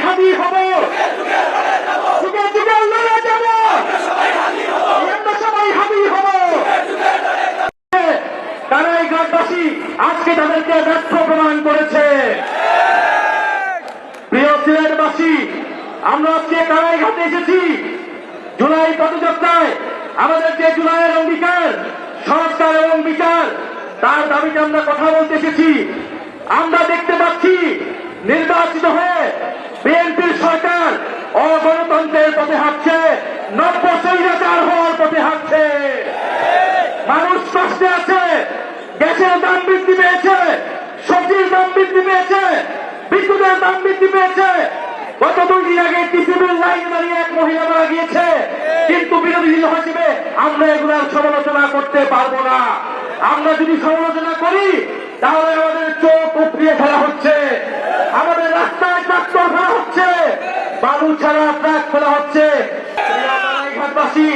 হাজির হব, যুগে যুগে লড়ে যাব, আমরা সবাই হাজির হব। কারাইঘাটবাসী আজকে তাদেরকে ব্যর্থ প্রমাণ করেছে। প্রিয় সিলেটবাসী, আমরা আজকে কারাইঘাটে এসেছি জুলাই পদযাত্রায়। আমাদের যে জুলাইয়ের অঙ্গীকার, সংস্কার এবং বিচার, তার দাবিতে আমরা কথা বলতে এসেছি। আমরা দেখতে পাচ্ছি নির্বাচিত হয়ে বিএনপির সরকার অগণতন্ত্রের পথে হাঁটছে, নব্য স্বৈরাচার হওয়ার পথে হাঁটছে। মানুষ কষ্টে আছে, গ্যাসের দাম বৃদ্ধি পেয়েছে, সবজির দাম বৃদ্ধি পেয়েছে, বিদ্যুতের দাম বৃদ্ধি পেয়েছে। গত 2 দিন আগে টিসিবির লাইন দাঁড়িয়ে এক মহিলা মারা গিয়েছে, কিন্তু বিরোধী দল হিসেবে আমরা এগুলোর সমালোচনা করতে পারবো না। আমরা যদি সমালোচনা করি তাহলে আমাদের চোখ উপড়িয়ে ফেলা হচ্ছে, আমাদের রাস্তায় ট্রাক্টর ফেলা হচ্ছে, বালু ছাড়া ট্রাক ফেলা হচ্ছে। ঘাটবাসী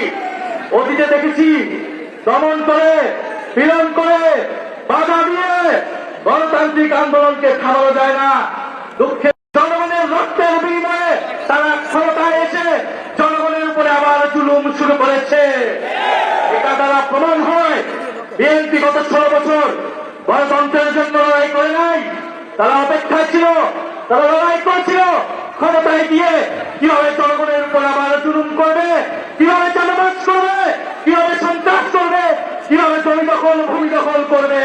অতীতে দেখেছি দমন করে, পীড়ন করে, বাধা দিয়ে গণতান্ত্রিক আন্দোলনকে থামানো যায় না। দুঃখে জনগণের রক্তের বিনিময়ে তারা ক্ষমতায় এসে জনগণের উপরে আবার জুলুম শুরু করেছে। এটা দ্বারা প্রমাণ হয় বিএনপি গত 16 বছর গণতন্ত্রের জন্য লড়াই করে নাই। তারা অপেক্ষায় ছিল, তারা লড়াই করেছিল ক্ষমতায় গিয়ে কিভাবে জনগণের উপর আবার জুলুম করবে, কিভাবে চাঁদাবাজ করবে, কিভাবে সন্ত্রাস করবে, কিভাবে জমি দখল ভূমি দখল করবে।